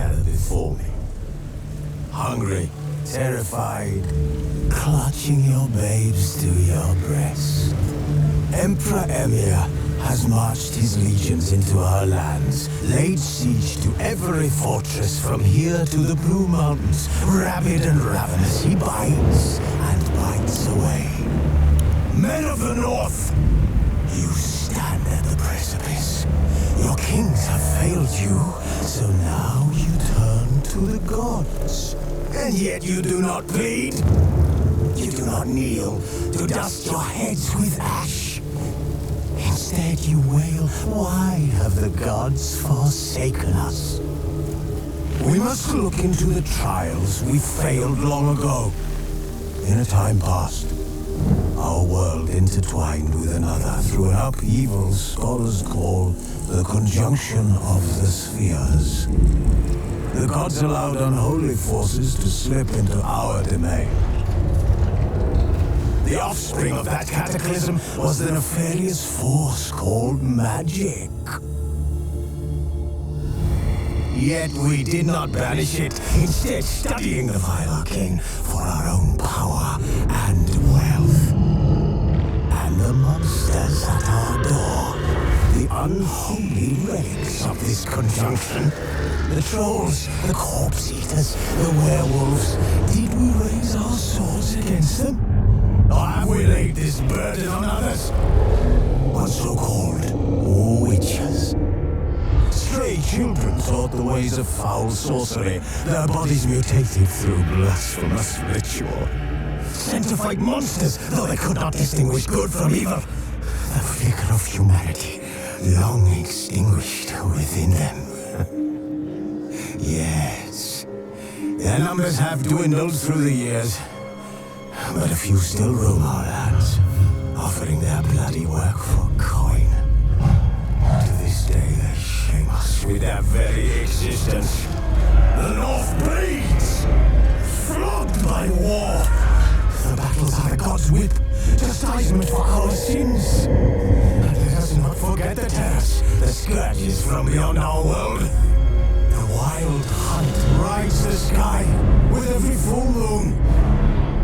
gather before me. Hungry, terrified, clutching your babes to your breast. Emperor Emir has marched his legions into our lands, laid siege to every fortress from here to the Blue Mountains. Rabid and ravenous, he bites and bites away. Men of the North, you stand at the precipice. Your kings have failed you, so now you turn to the gods. And yet you do not plead. You do not kneel to dust your heads with ash. Instead you wail, why have the gods forsaken us? We must look into the trials we failed long ago. In a time past, our world intertwined with another through an upheaval scholars call the conjunction of the spheres. The gods allowed unholy forces to slip into our domain. The offspring of that cataclysm was the nefarious force called magic. Yet we did not banish it, instead studying the vile arcane for our own power and wealth. And the monsters at our door, the unholy relics of this conjunction, the trolls, the corpse eaters, the werewolves, did we raise our swords against them? Or have we laid this burden on others? On so-called witches. Stray children taught the ways of foul sorcery, their bodies mutated through blasphemous ritual. Sent to fight monsters, though they could not distinguish good from evil. The flicker of humanity, long extinguished within them. Yes, their numbers have dwindled through the years, but a few still roam our lands, offering their bloody work for coin. To this day they shame us with their very existence. The North bleeds, flogged by war. The battles are the gods' whip, chastisement for our sins. And let us not forget the terrors, the scourges from beyond our world. The wild hunt rides the sky with every full moon.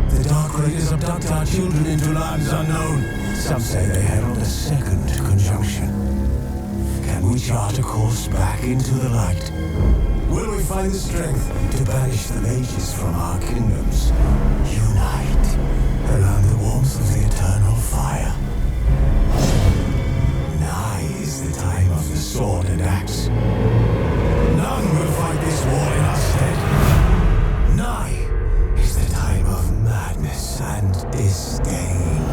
The dark raiders abduct our children into lands unknown. Some say they herald a second conjunction. Can we chart a course back into the light? Will we find the strength to banish the mages from our kingdoms? Unite around the warmth of the eternal fire. Nigh is the time of the sword and axe. None will fight this war in our stead. Nigh is the time of madness and disdain.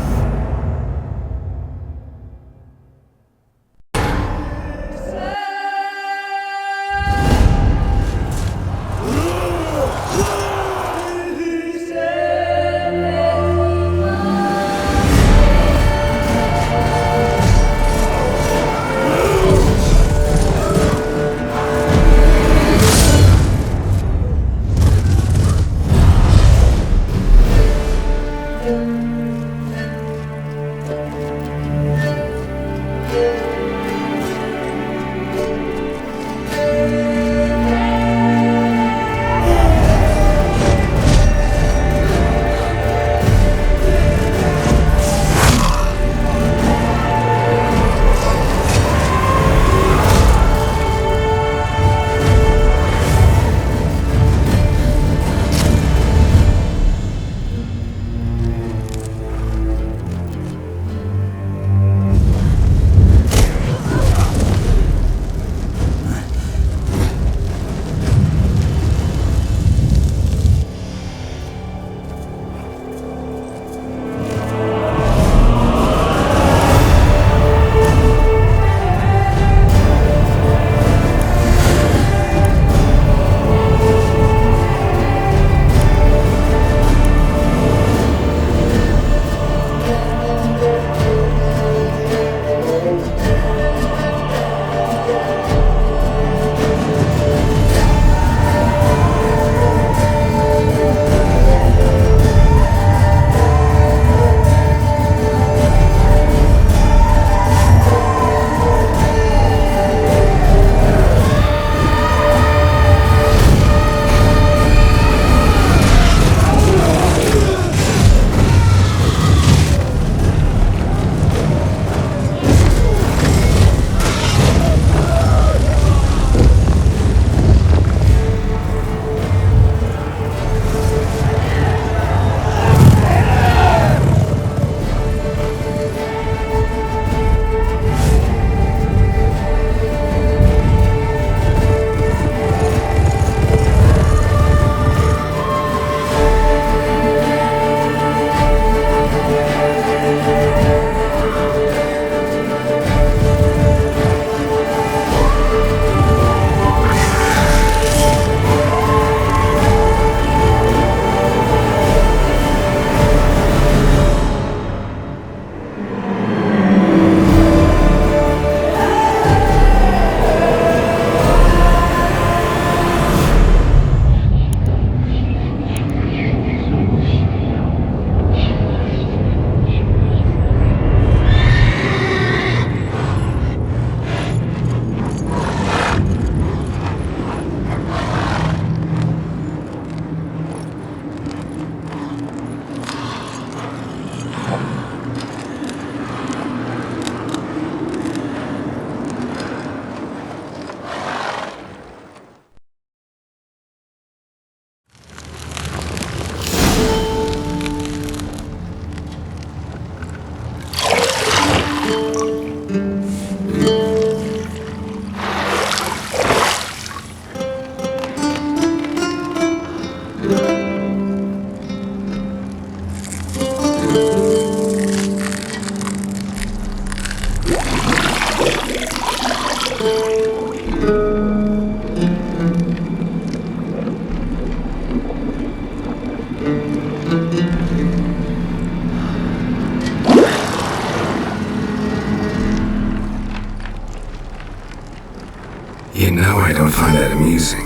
You know I don't find that amusing.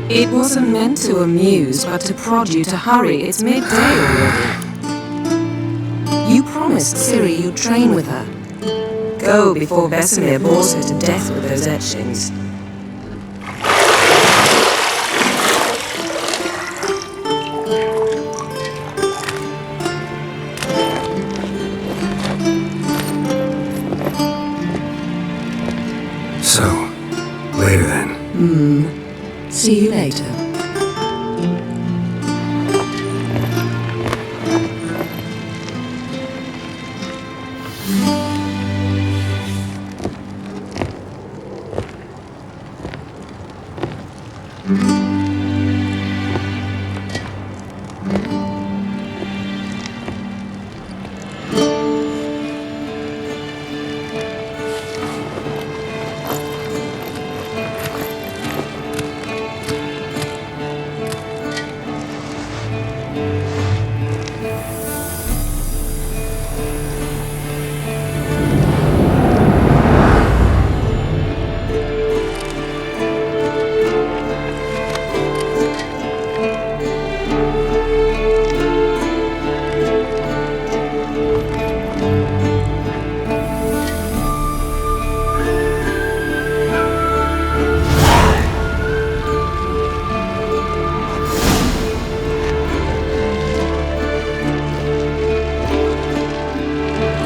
It wasn't meant to amuse, but to prod you to hurry. It's midday already. You promised Ciri you'd train with her. Go before Vesemir bores her to death with those etchings. So, later then. See you later.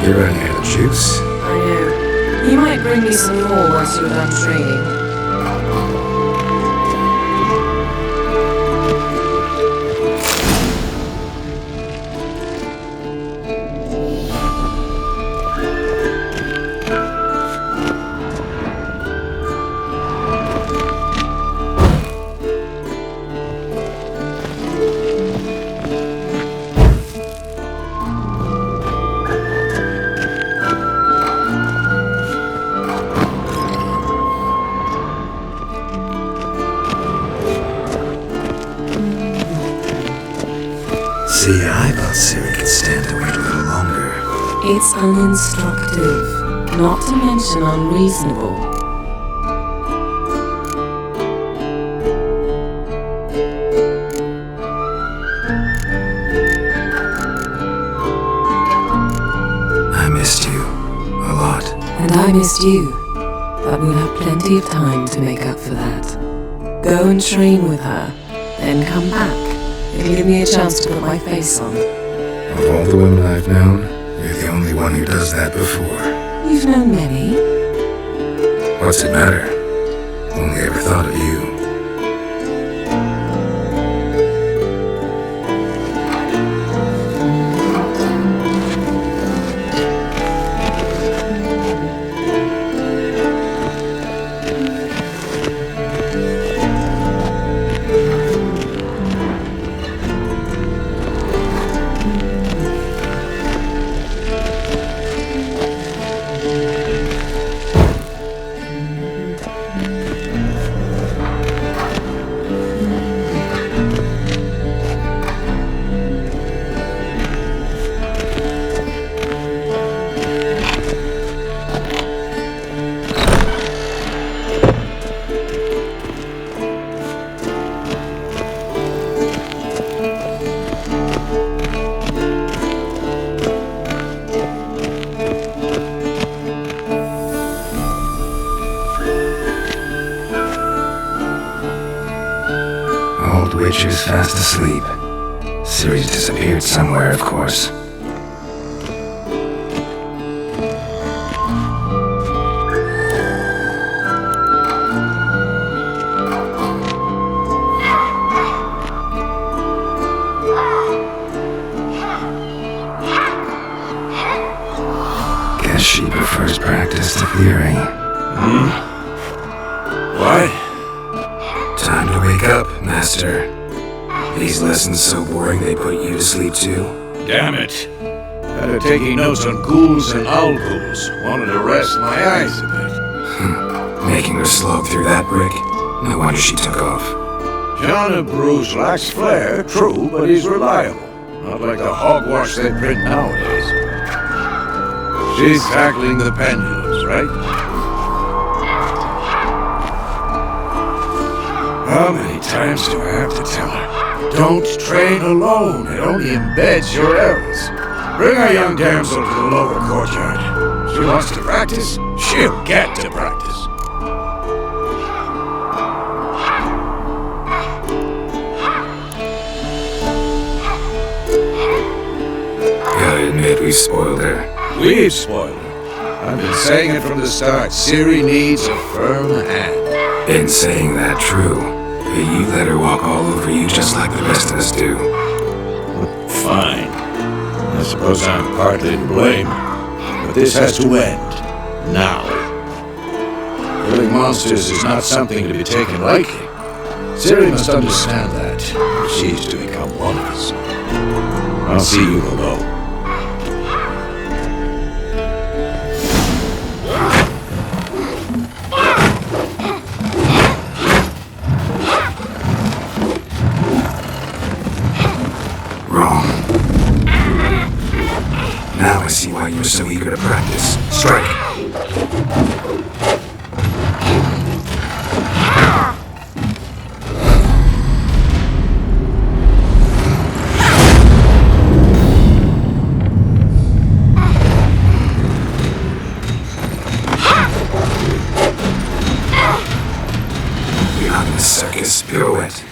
You're running out of juice. I know. You might bring me some more once you're done training. See, I thought Ciri could stand to wait a little longer. It's uninstructive, not to mention unreasonable. I missed you a lot. And I missed you. But we'll have plenty of time to make up for that. Go and train with her, then come back. It'll give me a chance to put my face on. Of all the women I've known, you're the only one who does that before. You've known many. What's it matter? Only ever thought of you. Old Witcher's fast asleep. Ciri's disappeared somewhere, of course. He prefers practice to theory. What? Time to wake up, Master. These lessons so boring they put you to sleep too. Damn it. After taking notes on ghouls and owls, wanted to rest my eyes a bit. Making her slog through that brick? No wonder she took off. John of Bruges lacks flair, true, but he's reliable. Not like the hogwash they print nowadays. She's tackling the pendulums, right? How many times do I have to tell her? Don't train alone. It only embeds your errors. Bring our young damsel to the lower courtyard. She wants to practice, she'll get to practice. Gotta admit, we spoiled her. We've spoiled her. I've been saying it from the start. Ciri needs a firm hand. Been saying that true, but you let her walk all over you just like the rest of us do. Fine. I suppose I'm partly to blame. But this has to end. Now. Killing monsters is not something to be taken lightly. Ciri must understand that if she's to become one of us. I'll see you below. Now I see why you were so eager to practice. Strike! Beyond the circus pirouette.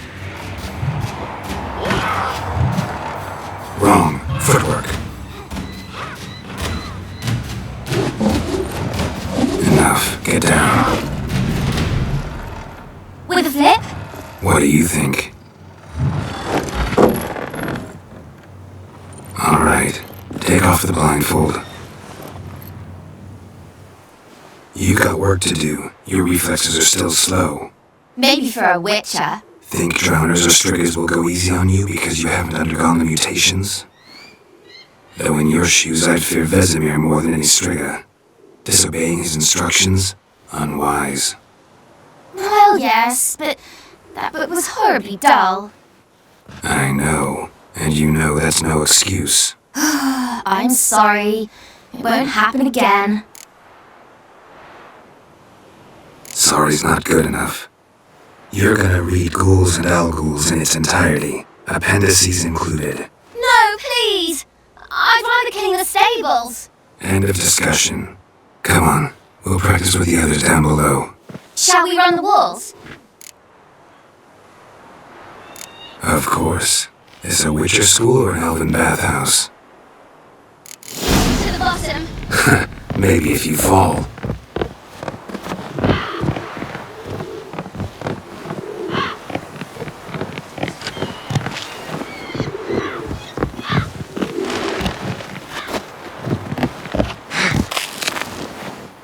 Wrong. Footwork. Enough. Get down. With a flip? What do you think? All right. Take off the blindfold. You got work to do. Your reflexes are still slow. Maybe for a witcher. Think drowners or striggers will go easy on you because you haven't undergone the mutations? Though in your shoes I'd fear Vesemir more than any strigger. Disobeying his instructions? Unwise. Well, yes, but that book was horribly dull. I know, and you know that's no excuse. I'm sorry. It won't happen again. Sorry's not good enough. You're gonna read Ghouls and Owlghouls in its entirety, appendices included. No, please! I'd rather clean the stables. End of discussion. Come on, we'll practice with the others down below. Shall we run the walls? Of course. Is a Witcher school or an elven bathhouse? To the bottom. Maybe if you fall.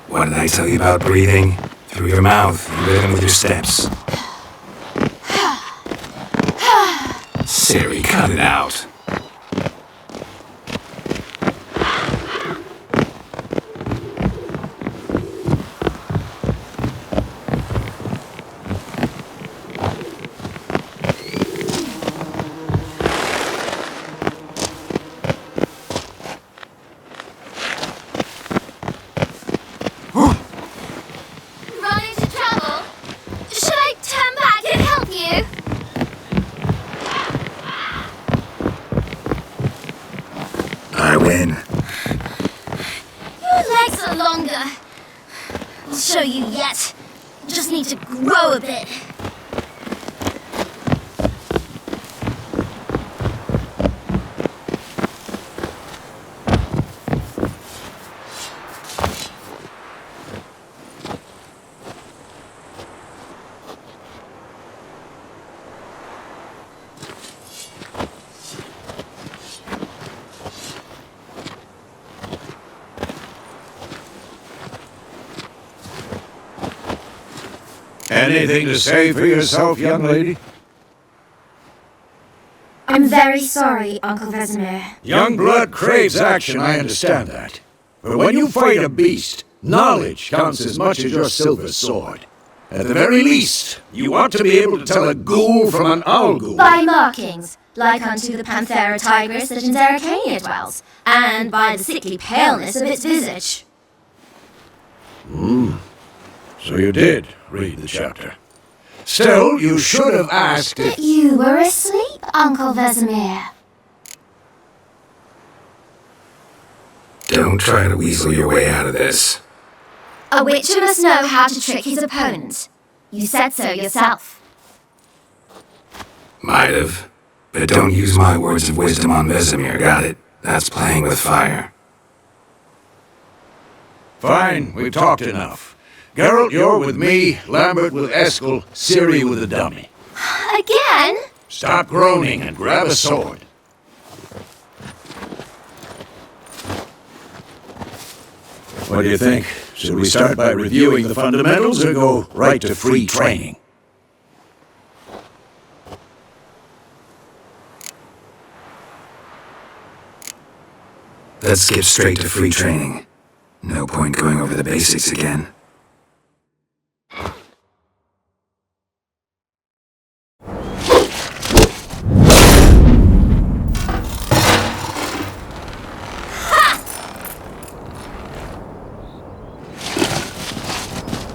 What did I tell you about breathing? Through your mouth, and rhythm with your steps. Ciri, cut it out. Run into trouble? Should I turn back and help you? I win. Your legs are longer. I'll show you yet. Just need to grow a bit. Anything to say for yourself, young lady? I'm very sorry, Uncle Vesemir. Young blood craves action, I understand that. But when you fight a beast, knowledge counts as much as your silver sword. At the very least, you want to be able to tell a ghoul from an owl ghoul. By markings, like unto the Panthera tigris that in Zeracania dwells, and by the sickly paleness of its visage. So you did read the chapter. Still, you should have asked if... You were asleep, Uncle Vesemir. Don't try to weasel your way out of this. A witcher must know how to trick his opponent. You said so yourself. Might have. But don't use my words of wisdom on Vesemir, got it? That's playing with fire. Fine, we've talked enough. Geralt, you're with me, Lambert with Eskel, Ciri with the dummy. Again? Stop groaning and grab a sword. What do you think? Should we start by reviewing the fundamentals or go right to free training? Let's skip straight to free training. No point going over the basics again.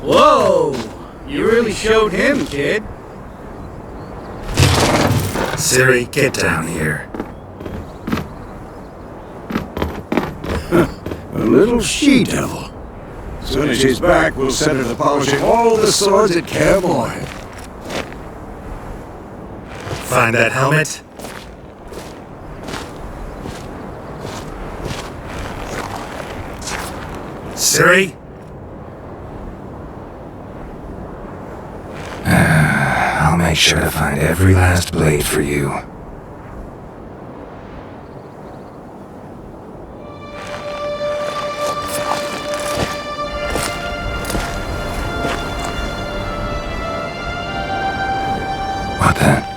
Whoa! You really showed him, kid. Ciri, get down here. A little she-devil. As soon as she's back, we'll send her to polishing all the swords at Kaer Morhen. Find that helmet? Ciri? I'll make sure to find every last blade for you. What the?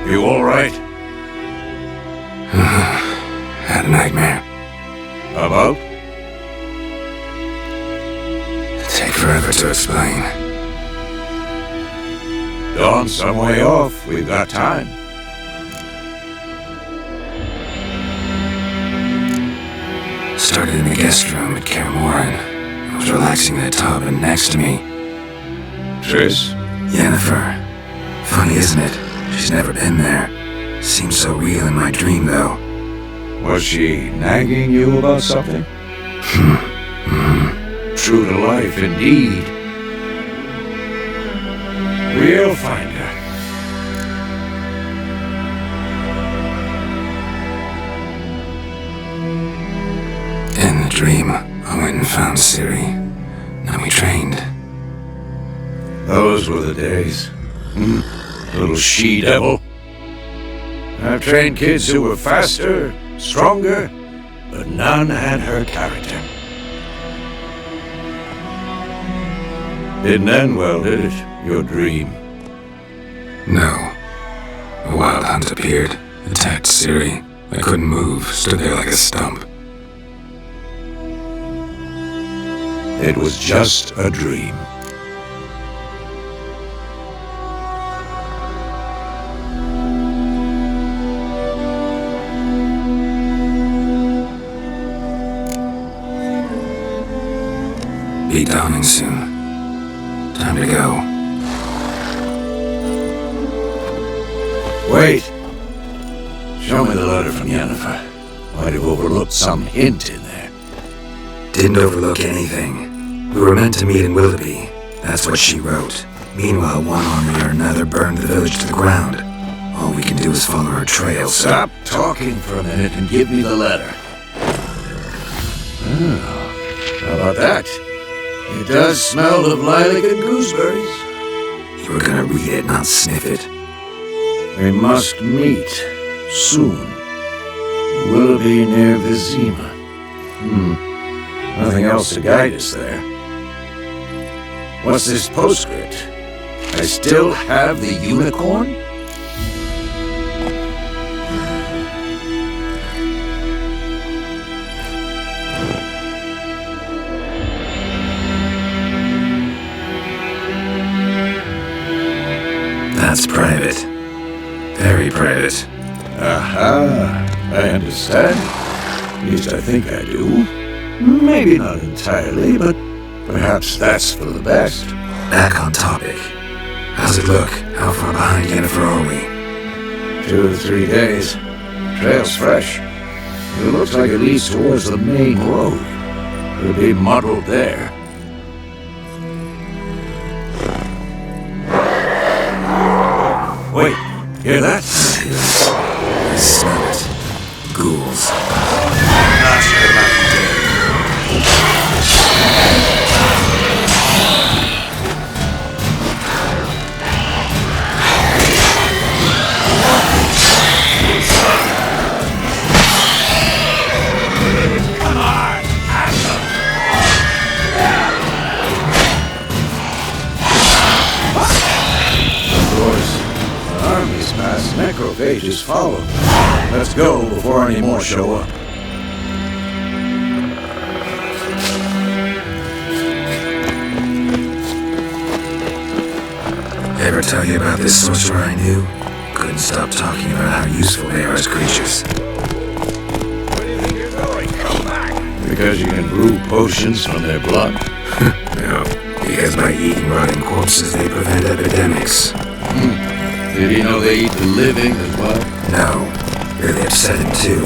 You all right? Had a nightmare. About? Take forever to explain. Dawn's some way off. We've got time. Started in the guest room at Kaer Morhen. I was relaxing in the tub, and next to me, Triss? Yennefer. Funny, isn't it? She's never been there. Seems so real in my dream, though. Was she nagging you about something? True to life, indeed. We'll find her. In the dream, I went and found Ciri. Now we trained. Those were the days. Little she-devil. I've trained kids who were faster, stronger, but none had her character. Didn't end well, did it? Your dream? No. A wild hunt appeared, attacked Ciri. I couldn't move, stood there like a stump. It was just a dream. Be dawning soon. Time to go. Wait! Show me the letter from Yennefer. Might have overlooked some hint in there. Didn't overlook anything. We were meant to meet in Willoughby. That's what she wrote. Meanwhile, one army or another burned the village to the ground. All we can do is follow her trail, so... Stop talking for a minute and give me the letter. Oh, how about that? It does smell of lilac and gooseberries. You were gonna read it, not sniff it. We must meet soon. Willoughby near Vizima. Nothing else to guide us there. What's this postscript? I still have the unicorn? That's private. Very private. Aha, I understand. At least I think I do. Maybe not entirely, but perhaps that's for the best. Back on topic. How's it look? How far behind Yennefer are we? 2 to 3 days. Trail's fresh. It looks like it leads towards the main road. It'll be muddled there. Wait, hear that? I smell it. Ghouls. Necrophages follow. Let's go before any more show up. Ever tell you about this sorcerer I knew? Couldn't stop talking about how useful they are as creatures. Where do you think you're going? Come back! Because you can brew potions from their blood? No, because by eating rotting corpses they prevent epidemics. Did he know they eat the living as well? No, really upset him too.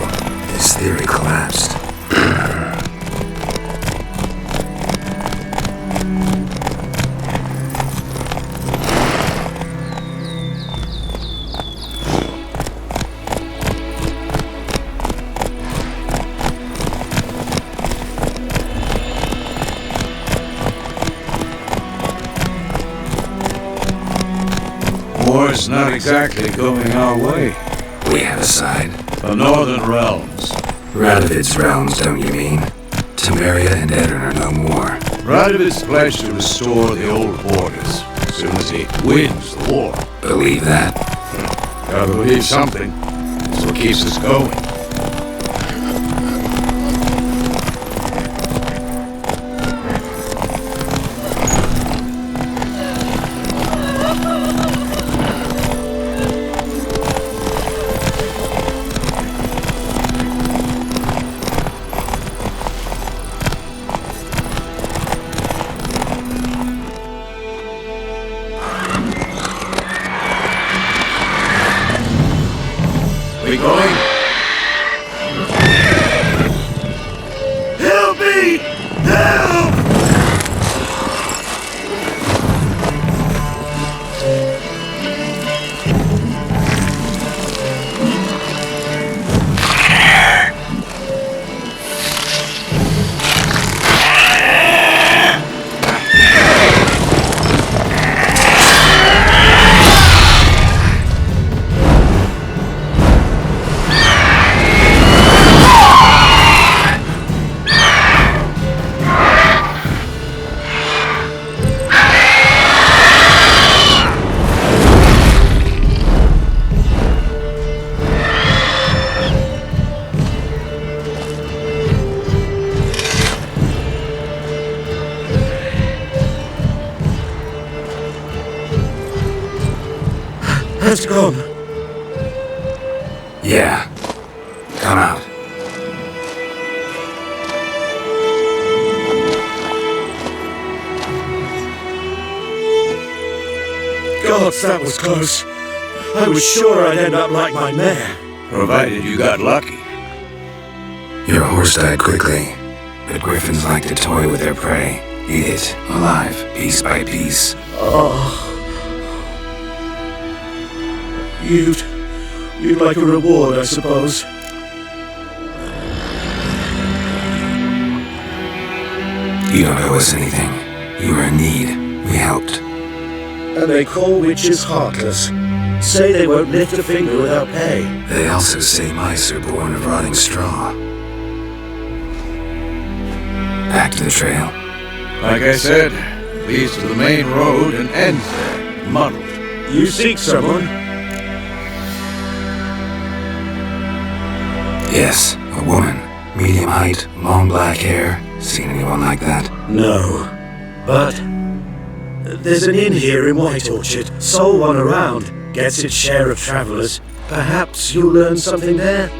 His theory collapsed. War's not exactly going our way. We have a side. The Northern Realms. Radovid's realms, don't you mean? Temeria and Edirn are no more. Radovid's pledged to restore the old borders as soon as he wins the war. Believe that? Gotta believe something. It's what keeps us going. We going? Help me! Help! has gone. Yeah. Come out. Gods, that was close. I was sure I'd end up like my mare. Provided you got lucky. Your horse died quickly, but griffins like to toy with their prey. Eat it, alive, piece by piece. Oh. You'd like a reward, I suppose. You don't owe us anything. You were in need. We helped. And they call witches heartless. Say they won't lift a finger without pay. They also say mice are born of rotting straw. Back to the trail. Like I said, leads to the main road and ends there, muddled. You seek someone? Yes, a woman. Medium height, long black hair. Seen anyone like that? No. But there's an inn here in White Orchard. Sole one around. Gets its share of travelers. Perhaps you'll learn something there?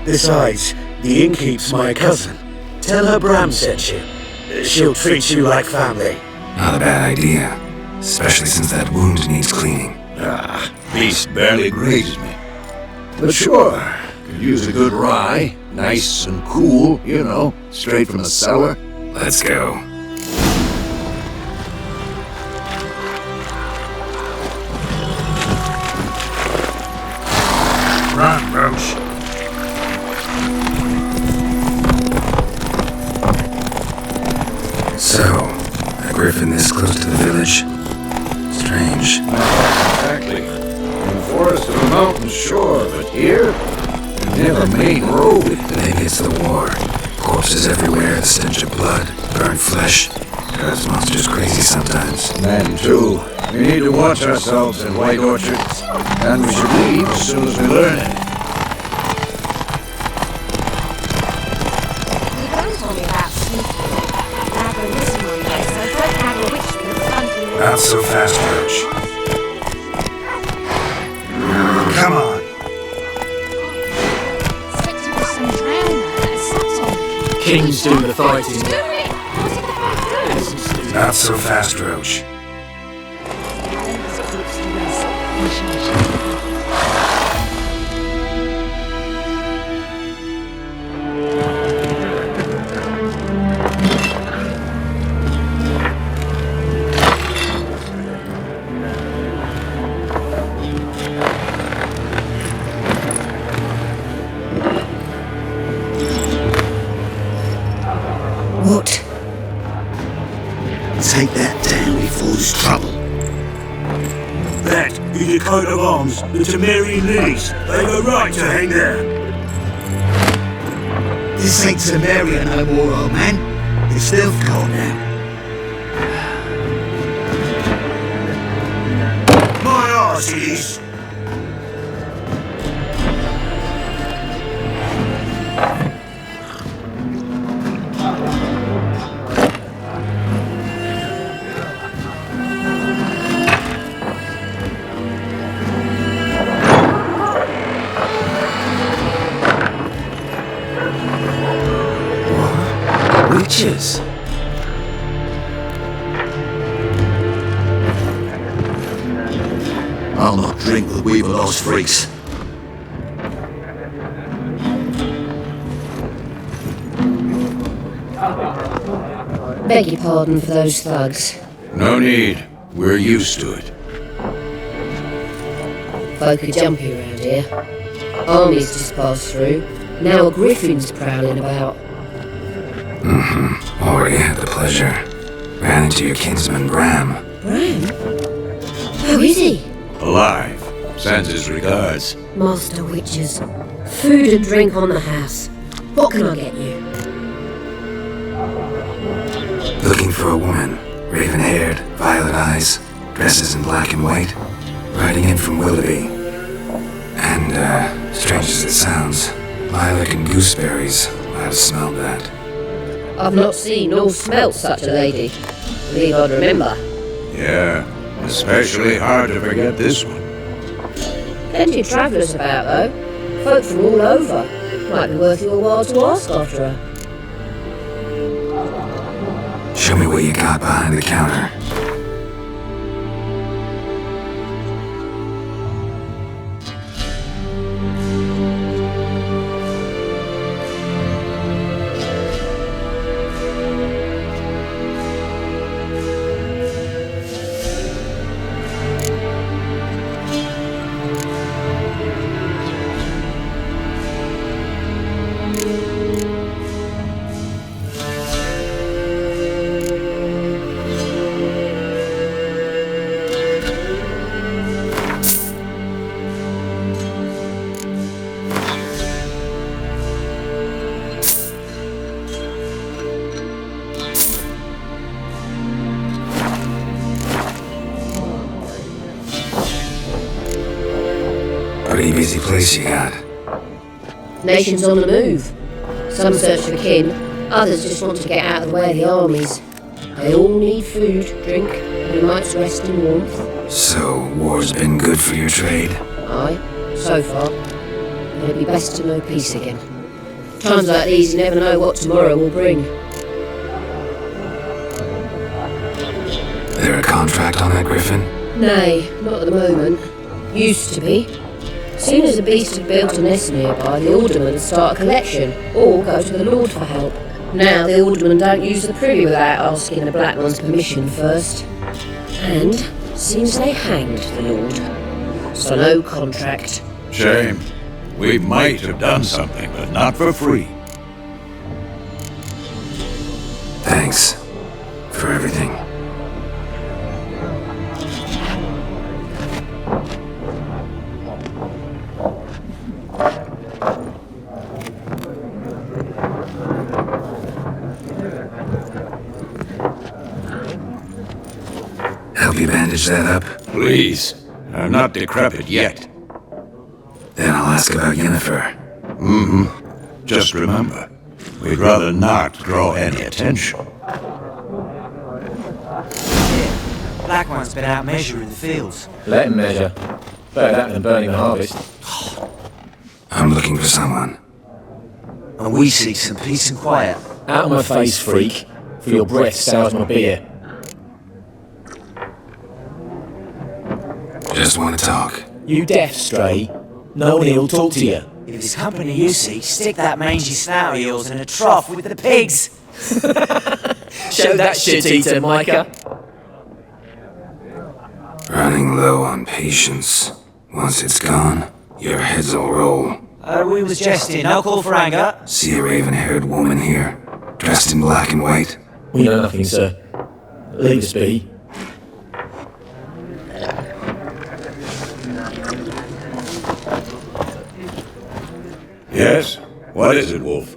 Besides, the innkeep's my cousin. Tell her Bram sent you. She'll treat you like family. Not a bad idea. Especially since that wound needs cleaning. Beast barely grazed me. But sure, could use a good rye. Nice and cool, you know, straight from the cellar. Let's go. Run, Roach. So, a griffin this close to the village? Strange. Exactly. In the forest or the mountains, sure, but here? Near a main road. Maybe it's the war. Corpses everywhere, the stench of blood, burnt flesh. Drives monsters crazy sometimes. Men, too. We need to watch ourselves in White Orchard. And we should leave as soon as we learn it. You don't tell me about Not so fast, Roach. Come on. Kings do the fighting. Not so fast, Roach. What? Take that down before there's trouble. That is your coat of arms, the Temerian lilies. They've a right to hang there. This ain't Samaria no more, old man. It's Stealthcore now. My arse it is. Witches. I'll not drink with Weaver lost freaks. Beg your pardon for those thugs. No need. We're used to it. Folk are jumpy around here. Armies just passed through. Now a griffin's prowling about. Already had the pleasure. Ran into your kinsman, Bram. Bram? How is he? Alive. Sends his regards. Master witches. Food and drink on the house. What can I get you? Looking for a woman. Raven-haired, violet eyes, dresses in black and white. Riding in from Willoughby. And, strange as it sounds, lilac and gooseberries. Might have smelled that. I've not seen nor smelt such a lady. Believe I'd remember. Yeah, Especially hard to forget this one. Plenty of travellers about, though. Folk from all over. Might be worth your while to ask after her. Show me what you got behind the counter. Pretty busy place you got. Nations on the move. Some search for kin, others just want to get out of the way of the armies. They all need food, drink, and a night's rest and warmth. So, war's been good for your trade? Aye, so far. It'd be best to know peace again. Times like these, you never know what tomorrow will bring. There a contract on that griffin? Nay, not at the moment. Used to be. Soon as a beast had built a nest nearby, the alderman would start a collection, or go to the Lord for help. Now the alderman don't use the privy without asking the Black One's permission first. And seems they hanged the Lord. So no contract. Shame. We might have done something, but not for free. Thanks for everything. Help you bandage that up? Please. I'm not decrepit yet. Then I'll ask about Yennefer. Just remember, we'd rather not draw any attention. Black One's been out measuring the fields. Let him measure. Better that than burning the harvest. I'm looking for someone. And we seek some peace and quiet. Out of my face, freak. For your breath sours my beer. Just want to talk. You deaf, Stray. No one here will talk to you. If it's company you seek, stick that mangy snout of yours in a trough with the pigs. Show that shit-eater, Micah. Running low on patience. Once it's gone, your heads will roll. We was jesting, no call for anger. See a raven-haired woman here, dressed in black and white? We know nothing, sir. Leave us be. Yes? What is it, Wolf?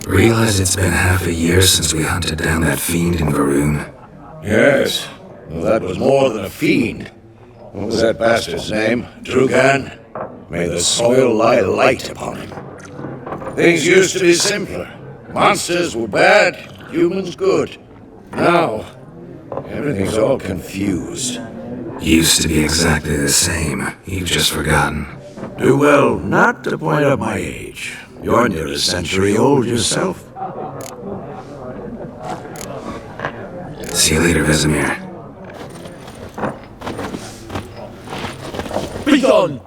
Realize it's been half a year since we hunted down that fiend in Varun. Yes. Well, that was more than a fiend. What was that bastard's name? Drugan? May the soil lie light upon him. Things used to be simpler. Monsters were bad, humans good. Now, everything's all confused. Used to be exactly the same. You've just forgotten. Do well not to point out my age. You're near a century old yourself. See you later, Vesemir. Be gone!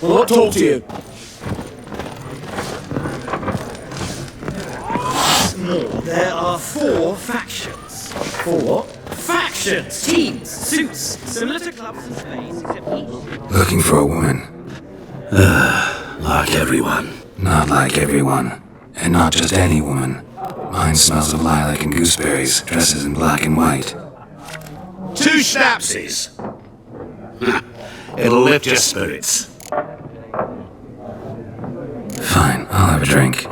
We'll not talk to you. There are 4 factions. 4 what? Factions! Teams! Suits! Similar to clubs and spades, except each... Looking for a woman. Like everyone. Not like everyone. And not just any woman. Mine smells of lilac and gooseberries, dresses in black and white. 2 schnapsies! It'll lift your spirits. Fine, I'll have a drink.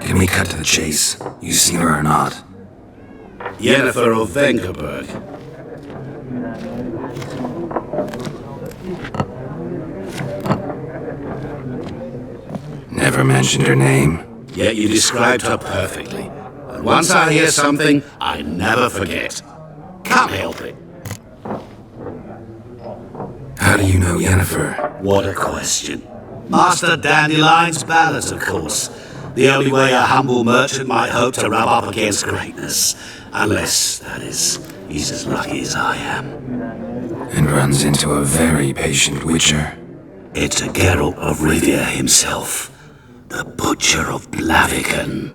Can we cut to the chase? You seen her or not? Yennefer of Vengerberg. Never mentioned her name. Yet you described her perfectly. A But once I hear something, I never forget. Can't help it. How do you know Yennefer? What a question. Master Dandelion's ballads, of course. The only way a humble merchant might hope to rub up against greatness. Unless, that is, he's as lucky as I am. And runs into a very patient witcher. It's a Geralt of Rivia himself. The Butcher of Blaviken.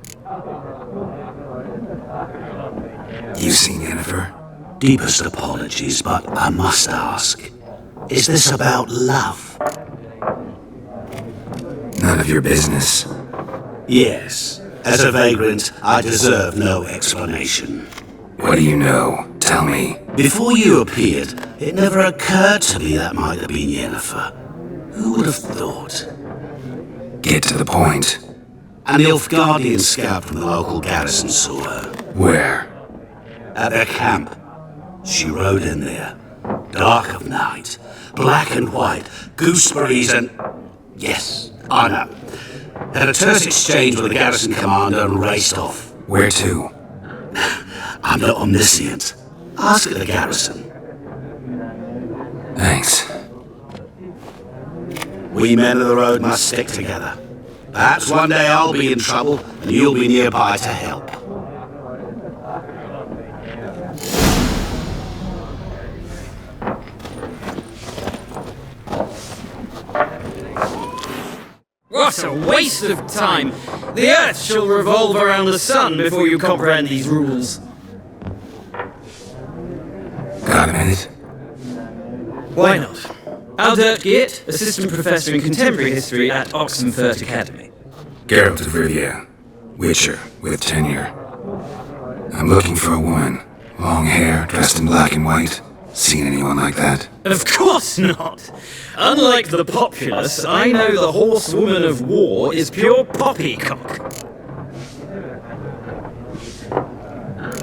You've seen Yennefer? Deepest apologies, but I must ask. Is this about love? None of your business. Yes. As a vagrant, I deserve no explanation. What do you know? Tell me. Before you appeared, it never occurred to me that might have been Yennefer. Who would have thought? Get to the point. An Nilfgaardian scout from the local garrison saw her. Where? At their camp. She rode in there. Dark of night. Black and white. Gooseberries and... Yes, I know. Had a terse exchange with the garrison commander and raced off. Where to? I'm not omniscient. Ask at the garrison. Thanks. We men of the road must stick together. Perhaps one day I'll be in trouble and you'll be nearby to help. What a waste of time! The Earth shall revolve around the sun before you comprehend these rules. Got a minute? Why not? Aldert Geert, Assistant Professor in Contemporary History at Oxenfurt Academy. Geralt of Rivia, Witcher with tenure. I'm looking for a woman. Long hair, dressed in black and white. Seen anyone like that? Of course not! Unlike the populace, I know the horsewoman of war is pure poppycock.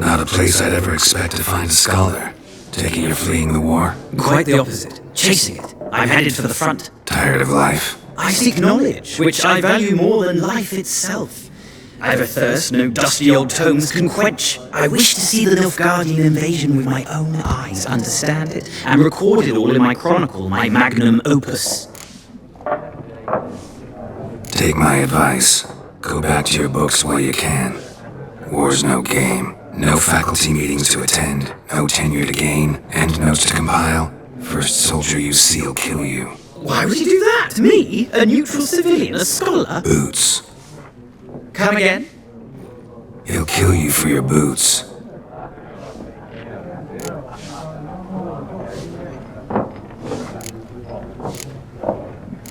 Not a place I'd ever expect to find a scholar. Taking you're fleeing the war? Quite the opposite. Chasing it. I'm headed for the front. Tired of life? I seek knowledge, which I value more than life itself. I have a thirst no dusty old tomes can quench. I wish to see the Nilfgaardian invasion with my own eyes, understand it, and record it all in my chronicle, my magnum opus. Take my advice. Go back to your books while you can. War's no game. No faculty meetings to attend. No tenure to gain. Endnotes to compile. First soldier you see'll kill you. Why would you do that? Me? A neutral civilian? A scholar? Boots. Come again? He'll kill you for your boots.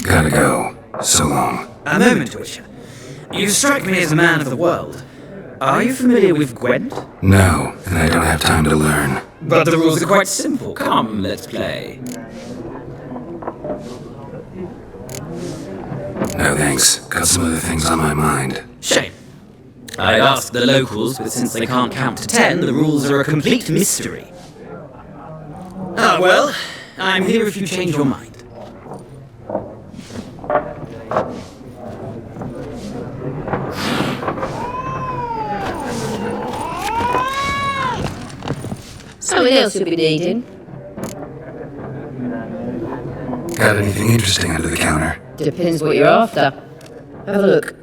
Gotta go. So long. A moment, Witcher. You strike me as a man of the world. Are you familiar with Gwent? No, and I don't have time to learn. But the rules are quite simple. Come, let's play. No thanks. Got some other things on my mind. Shame. I'd ask the locals, but since they can't count to 10, the rules are a complete mystery. Ah, well, I'm here if you change your mind. Something else you'll be needing? Got anything interesting under the counter? Depends what you're after. Have a look.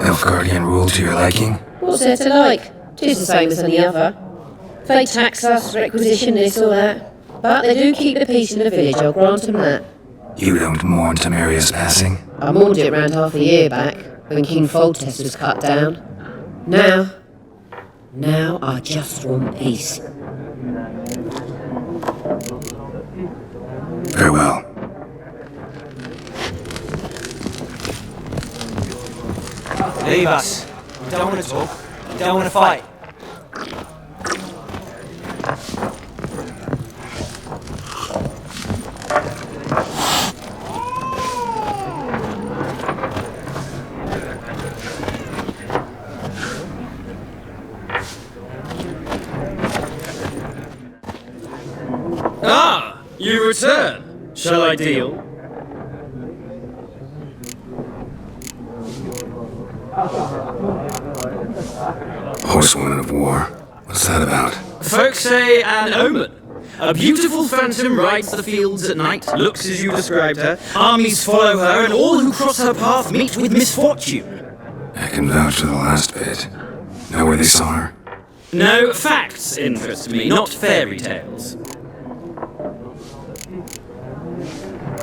Nilfgaardian rule to your liking? What's there to like? Tis the same as any other. They tax us, requisition this or that. But they do keep the peace in the village, I'll grant them that. You don't mourn Temeria's passing? I mourned it round half a year back, when King Foltest was cut down. Now I just want peace. Farewell. Leave us. We don't want to talk. We don't want to fight. You return. Shall I deal? Horsewoman of War. What's that about? Folks say an omen. A beautiful phantom rides the fields at night, looks as you described her, armies follow her, and all who cross her path meet with misfortune. I can vouch for the last bit. Know where they saw her? No, facts interest me, not fairy tales.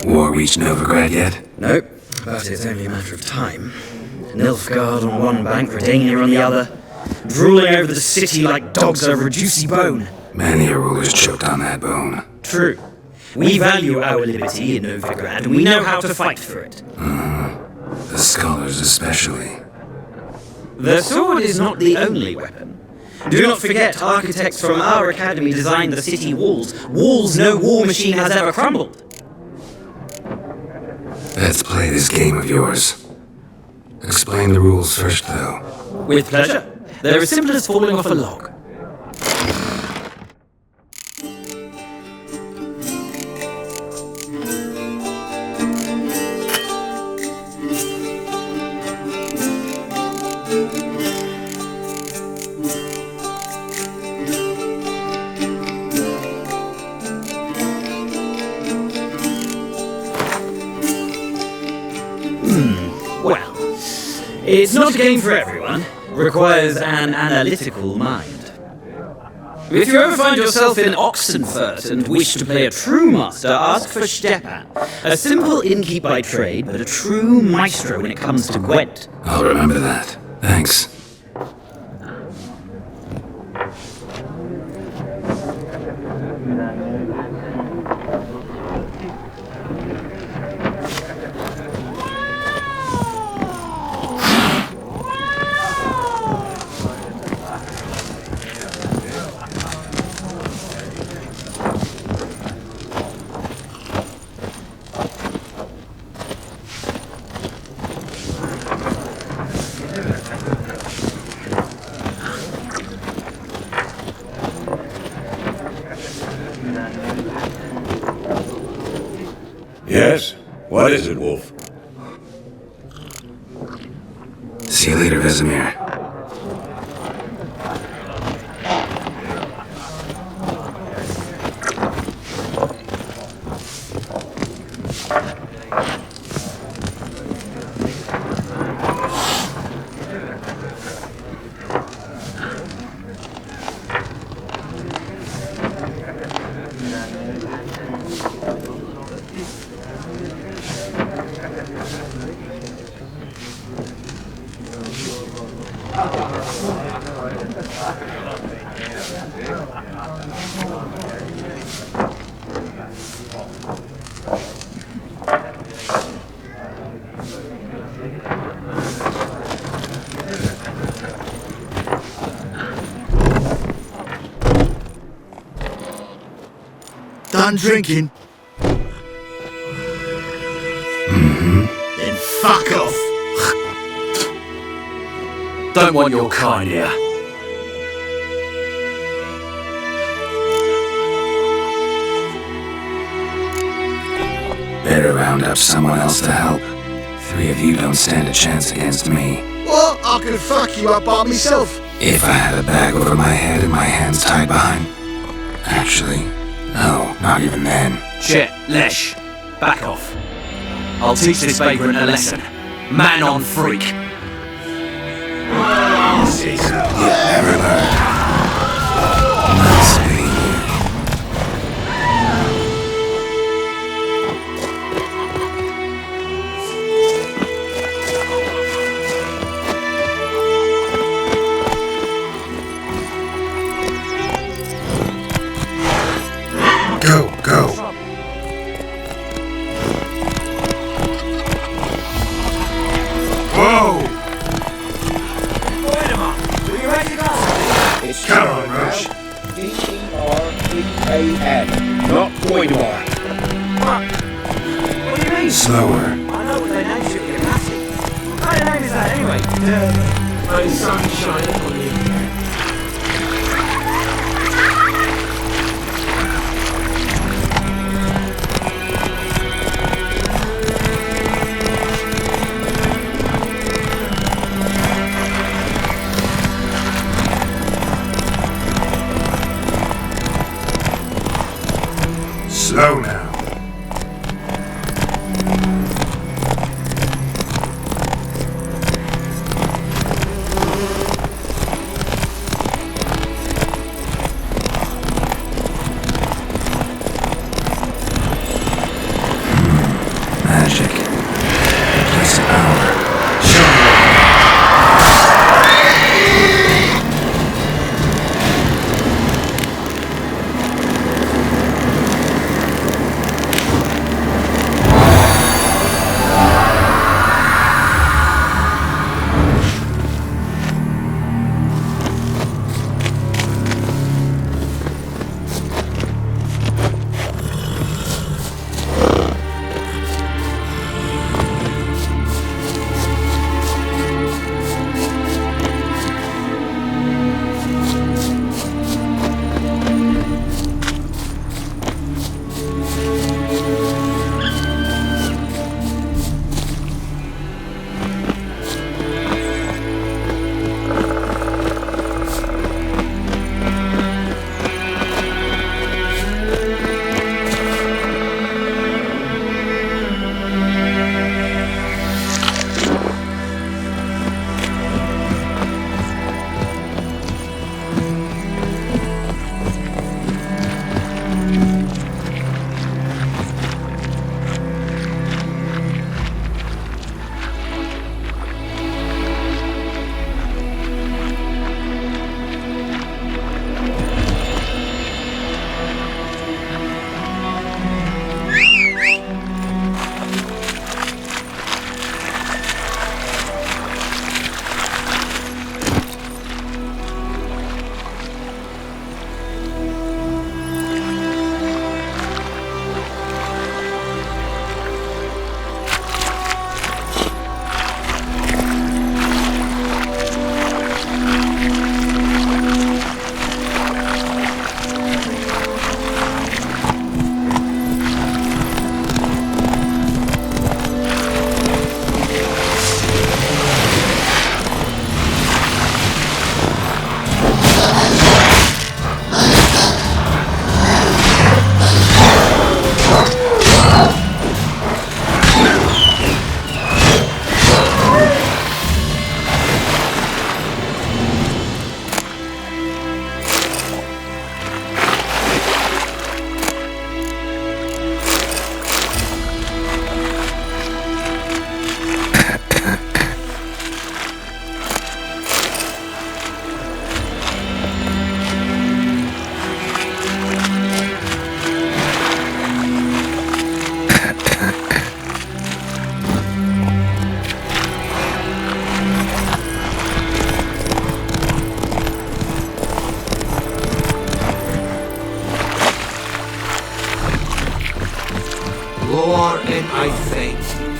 War reached Novigrad yet? Nope, but it's only a matter of time. Nilfgaard on one bank, Redania on the other, drooling over the city like dogs over a juicy bone. Many a ruler's choked on that bone. True. We value our liberty in Novigrad, and we know how to fight for it. The scholars especially. The sword is not the only weapon. Do not forget, architects from our academy designed the city walls. Walls no war machine has ever crumbled. Let's play this game of yours. Explain the rules first, though. With pleasure. They're as simple as falling off a log. Well, it's not a game for everyone. Requires an analytical mind. If you ever find yourself in Oxenfurt and wish to play a true master, ask for Stepan. A simple innkeep by trade, but a true maestro when it comes to Gwent. I'll remember that. Thanks. Yes? What is it, Wolf? See you later, Vesemir. Done drinking? Then fuck off! Don't want your kind here. Better round up someone else to help. 3 of you don't stand a chance against me. Well, I could fuck you up by myself. If I had a bag over my head and my hands tied behind... Actually, no, not even then. Shit, Lesh. Back off. I'll teach this vagrant a lesson. Man on freak. You never learn. Nice being you. Go. Whoa! Come on, Rush. D-E-R-E-A-N, not Goimar. What do you mean? Slower. I know what their names should be a classic. What kind of name is that anyway? My sunshine on you. Slow now. Magic. A place of power. Show me. Lore and I faint.